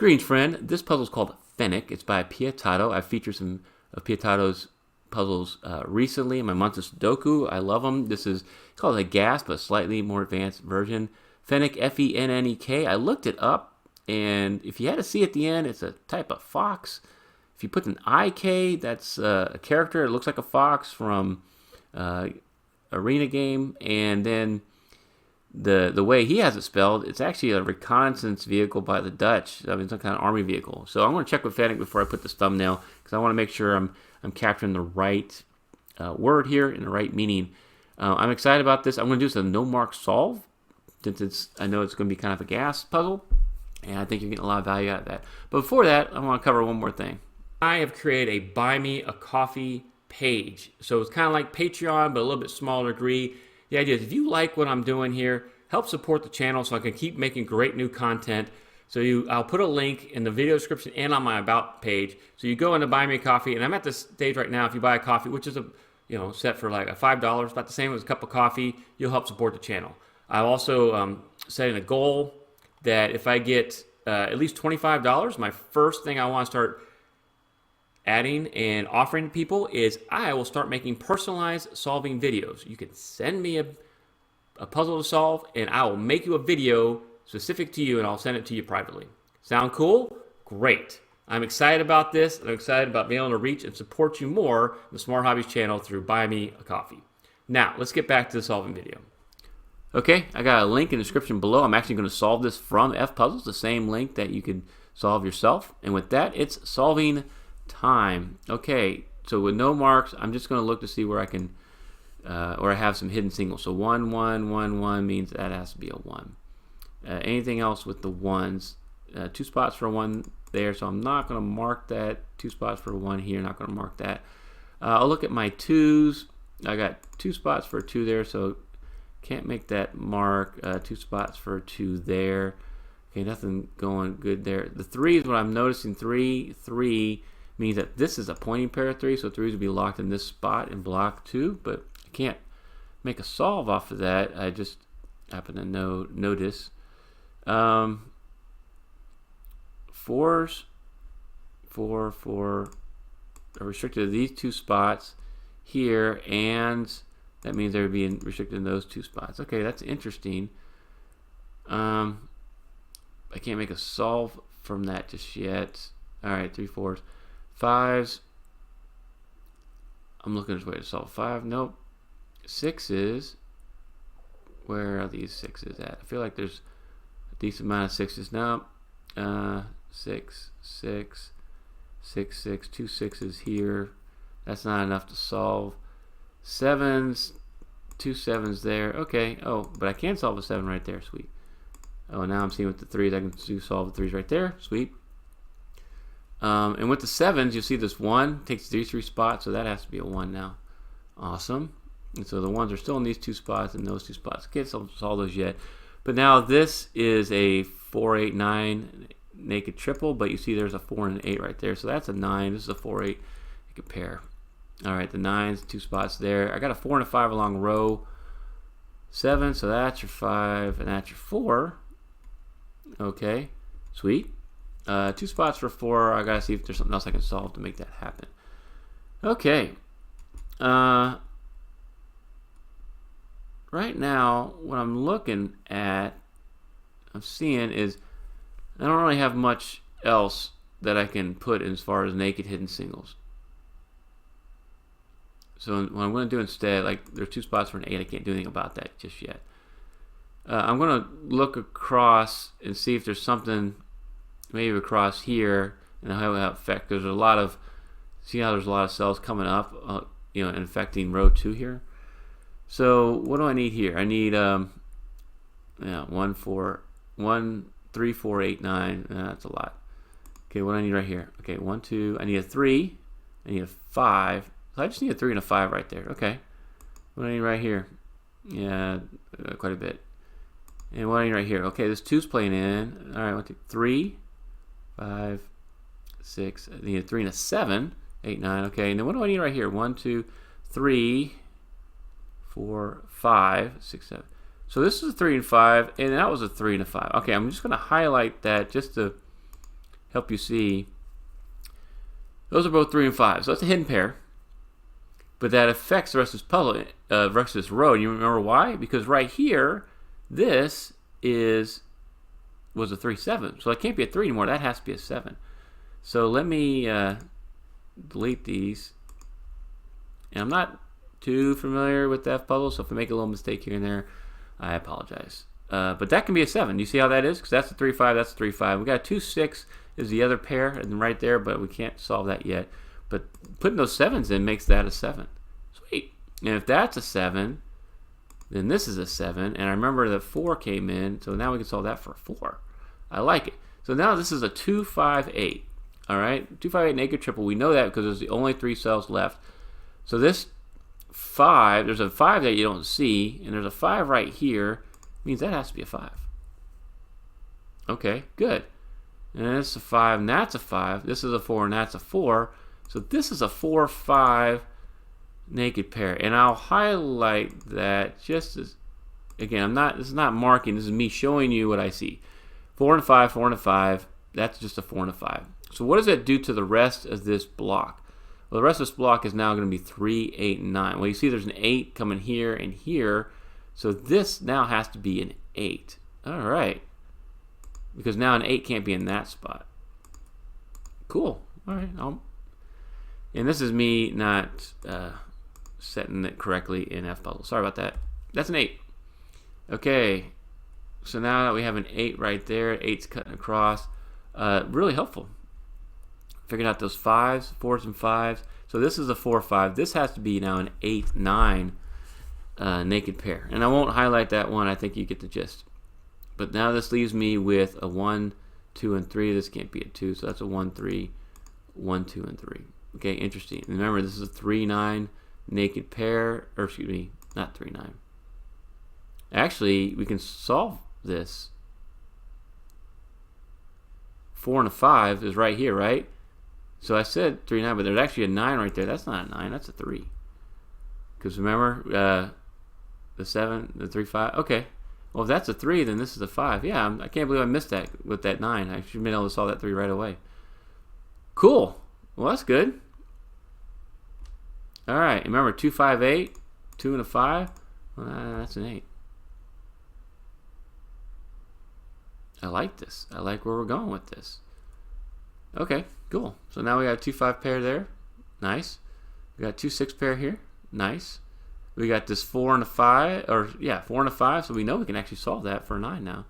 Greetings, friend. This puzzle is called Fennec. It's by Pietato. I've featured some of Pietato's puzzles recently in my monthly Sudoku. I love them. This is called a gas, but a slightly more advanced version. Fennec, F-E-N-N-E-K. I looked it up, and if you had a C at the end, it's a type of fox. If you put an I-K, that's a character. It looks like a fox from arena game, and then the way he has it spelled, it's actually a reconnaissance vehicle by the Dutch. I mean, some kind of army vehicle. So I'm going to check with Fennec before I put this thumbnail, because I want to make sure I'm capturing the right word here and the right meaning. I'm excited about this. I'm going to do this a no mark solve, since I know it's going to be kind of a gas puzzle, and I think you're getting a lot of value out of that. But before that, I want to cover one more thing. I have created a Buy Me a Coffee page. So it's kind of like Patreon, but a little bit smaller degree. The idea is if you like what I'm doing here, help support the channel so I can keep making great new content. So I'll put a link in the video description and on my About page. So you go into Buy Me a Coffee, and I'm at this stage right now. If you buy a coffee, which is set for like $5, about the same as a cup of coffee, you'll help support the channel. I'm also setting a goal that if I get at least $25, my first thing I want to start adding and offering to people is I will start making personalized solving videos. You can send me a puzzle to solve, and I will make you a video specific to you, and I'll send it to you privately. Sound cool? Great. I'm excited about this. I'm excited about being able to reach and support you more in the Smart Hobbies channel through Buy Me a Coffee. Now, let's get back to the solving video. Okay, I got a link in the description below. I'm actually going to solve this from F-Puzzles, the same link that you can solve yourself. And with that, it's solving time. Okay, so with no marks, I'm just going to look to see where I can, or I have some hidden singles. So 1, 1, 1, 1 means that has to be a 1. Anything else with the ones, 2 spots for a 1 there, so I'm not going to mark that. 2 spots for a 1 here, not going to mark that. I'll look at my 2s. I got 2 spots for a 2 there, so can't make that mark. 2 spots for a 2 there. Okay, nothing going good there. The 3 is what I'm noticing. 3, 3 means that this is a pointing pair of 3, so 3s would be locked in this spot in block 2, but I can't make a solve off of that. I just happen to notice. 4s, 4, 4 are restricted to these 2 spots here, and that means they're being restricted in those 2 spots. Okay, that's interesting. I can't make a solve from that just yet. All right, 3, 4s. 5s, I'm looking at a way to solve 5. Nope. 6s, where are these 6s at? I feel like there's a decent amount of 6s. No. 6, 6, 6, 6, 2 6s here. That's not enough to solve. 7s, 2 7s there. Okay. Oh, but I can solve a 7 right there. Sweet. Oh, now I'm seeing with the 3s, I can solve the 3s right there. Sweet. And with the 7s, you'll see this 1 takes these 3 spots, so that has to be a 1 now. Awesome. And so the 1s are still in these 2 spots and those 2 spots. Can't solve those yet. But now this is a 4, 8, 9 naked triple, but you see there's a 4 and an 8 right there. So that's a 9. This is a 4, 8 naked pair. All right, the 9s, 2 spots there. I got a 4 and a 5 along row 7, so that's your 5 and that's your 4. Okay, sweet. 2 spots for 4. I gotta see if there's something else I can solve to make that happen. Okay. Right now, what I'm looking at, I'm seeing is I don't really have much else that I can put as far as naked hidden singles. So what I'm going to do instead, like there's 2 spots for an 8. I can't do anything about that just yet. I'm going to look across and see if there's something maybe across here and how that affect. There's a lot of, see how there's a lot of cells coming up, and affecting row 2 here. So what do I need here? I need 1, 4, 1, 3, 4, 8, 9. That's a lot. Okay, what do I need right here? Okay, 1, 2. I need a 3. I need a 5. So I just need a 3 and a 5 right there. Okay. What do I need right here? Yeah, quite a bit. And what do I need right here? Okay, this 2's playing in. All right, 1, 2, 3, 5, 6. I need a 3 and a 7. 8, 9. Okay, and then what do I need right here? 1, 2, 3, 4, 5, 6, 7. So this is a 3 and 5, and that was a 3 and a 5. Okay, I'm just going to highlight that just to help you see. Those are both 3 and 5. So that's a hidden pair. But that affects the rest of this puzzle, rest of this row. And you remember why? Because right here, this was a 3-7. So it can't be a 3 anymore. That has to be a 7. So let me delete these. And I'm not too familiar with that puzzle, so if I make a little mistake here and there, I apologize. But that can be a 7. You see how that is? Because that's a 3-5, that's a 3-5. We got a 2-6 is the other pair, and right there, but we can't solve that yet. But putting those 7s in makes that a 7. Sweet. And if that's a 7, then this is a 7. And I remember that 4 came in, so now we can solve that for a 4. I like it. So now this is a 2-5-8. All right? 2-5-8 naked triple. We know that because there's the only 3 cells left. So this 5, there's a 5 that you don't see, and there's a 5 right here. Means that has to be a 5. Okay, good. And that's a 5, and that's a 5. This is a 4, and that's a 4. So this is a 4-5 naked pair. And I'll highlight that just as, again, this is not marking, this is me showing you what I see. 4 and 5, 4 and 5, that's just a 4 and a 5. So what does that do to the rest of this block? Well, the rest of this block is now going to be 3, 8, and 9. Well, you see there's an 8 coming here and here. So this now has to be an 8. All right. Because now an 8 can't be in that spot. Cool. All right. And this is me not setting it correctly in FPuzzle. Sorry about that. That's an 8. Okay. So now that we have an 8 right there, 8's cutting across. Really helpful. Figuring out those 5s, 4s, and 5s. So this is a 4-5. This has to be now an 8-9 naked pair. And I won't highlight that one. I think you get the gist. But now this leaves me with a 1, 2, and 3. This can't be a 2, so that's a 1, 3, 1, 2, and 3. Okay, interesting. And remember, this is a 3-9 naked pair, or excuse me, not 3-9. Actually, we can solve this. 4 and a 5 is right here, right? So I said 3-9, but there's actually a 9 right there. That's not a 9, that's a 3. Because remember, the 7, the 3, 5. Okay. Well, if that's a 3, then this is a 5. Yeah, I can't believe I missed that with that 9. I should have been able to solve that 3 right away. Cool. Well, that's good. All right. Remember, 2, 5, 8. 2 and a 5. That's an 8. I like this. I like where we're going with this. Okay, cool. So now we got a 2-5 pair there. Nice. We got 2-6 pair here. Nice. We got this 4 and a 5, or yeah, 4 and a 5, so we know we can actually solve that for a 9 now.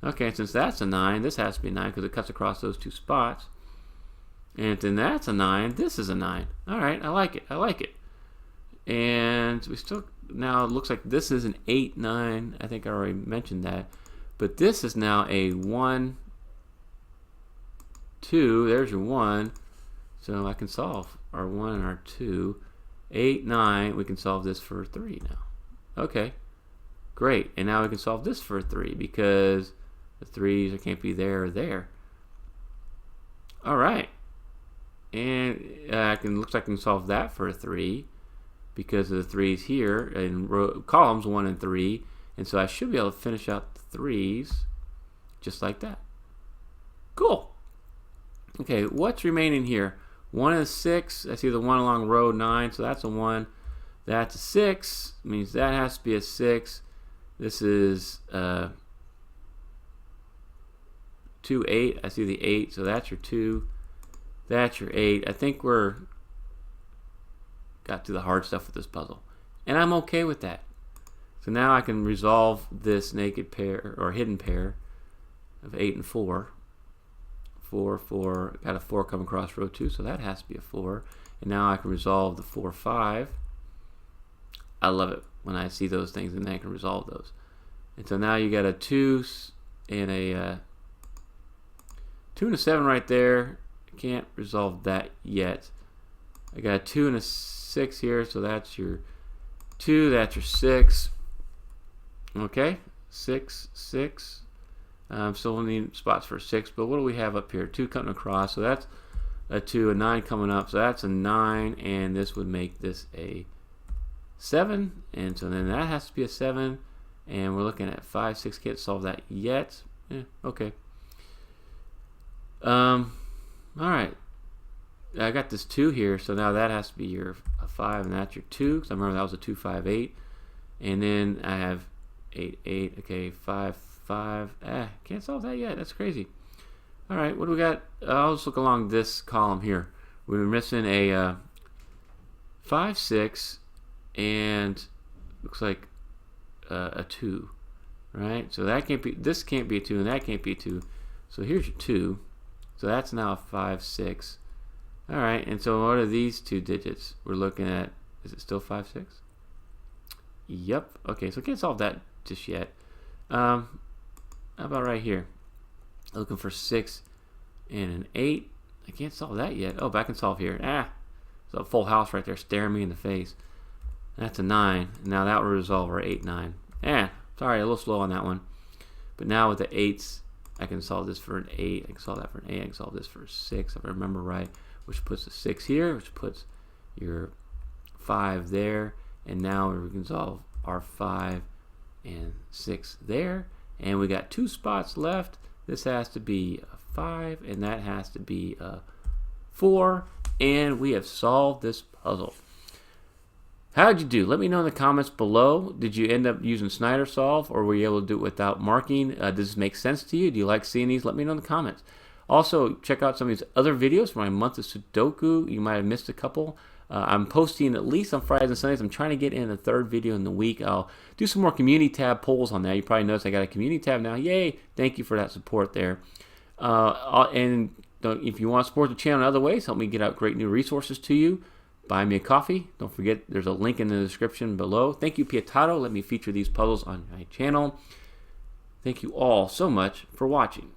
Okay, since that's a 9, this has to be a 9 because it cuts across those 2 spots. And then that's a 9, this is a 9. All right, I like it, I like it. And we still, now it looks like this is an 8, 9. I think I already mentioned that. But this is now a 1, 2, there's your 1. So I can solve our 1 and our 2. 8, 9, we can solve this for 3 now. Okay, great. And now we can solve this for 3 because the 3s can't be there or there. All right. And looks like I can solve that for a 3 because of the 3s here in columns 1 and 3. And so I should be able to finish out the 3s just like that. Cool. Okay, what's remaining here? 1 and a 6. I see the 1 along row 9, so that's a 1. That's a 6. Means that has to be a 6. This is 2, 8. I see the 8, so that's your 2. That's your 8. I think we're got to the hard stuff with this puzzle. And I'm okay with that. So now I can resolve this naked pair or hidden pair of 8 and 4. 4, 4, got a 4 coming across row 2, so that has to be a 4. And now I can resolve the 4, 5. I love it when I see those things and then I can resolve those. And so now you got a 2 and a 2 and a 7 right there. Can't resolve that yet. I got a 2 and a 6 here, so that's your 2, that's your 6. Okay, 6, 6. Still need spots for 6, but what do we have up here? 2 cutting across, so that's a 2, a 9 coming up, so that's a 9, and this would make this a 7, and so then that has to be a 7, and we're looking at 5, 6, can't solve that yet. Okay. All right. I got this 2 here, so now that has to be your 5, and that's your 2, because I remember that was a 2, 5, 8. And then I have 8, 8. Okay, 5, 5. Can't solve that yet. That's crazy. All right, what do we got? I'll just look along this column here. We were missing a 5, 6, and looks like a 2, right? So that can't be. This can't be a 2, and that can't be a 2. So here's your 2. So that's now a 5, 6. All right, and so what are these 2 digits we're looking at? Is it still 5, 6? Yep. Okay, so I can't solve that just yet. How about right here? Looking for 6 and an 8. I can't solve that yet. Oh, but I can solve here. It's a full house right there staring me in the face. That's a 9. Now that will resolve our 8, 9. Sorry, a little slow on that one. But now with the 8s, I can solve this for an 8. I can solve that for an 8. I can solve this for a 6, if I remember right, which puts a 6 here, which puts your 5 there. And now we can solve our 5 and 6 there. And we got 2 spots left. This has to be a 5, and that has to be a 4. And we have solved this puzzle. How'd you do? Let me know in the comments below. Did you end up using Snyder Solve, or were you able to do it without marking? Does this make sense to you? Do you like seeing these? Let me know in the comments. Also, check out some of these other videos for my month of Sudoku. You might have missed a couple. I'm posting at least on Fridays and Sundays. I'm trying to get in a 3rd video in the week. I'll do some more community tab polls on that. You probably noticed I got a community tab now. Yay! Thank you for that support there. And if you want to support the channel in other ways, help me get out great new resources to you. Buy me a coffee. Don't forget, there's a link in the description below. Thank you, Pietato. Let me feature these puzzles on my channel. Thank you all so much for watching.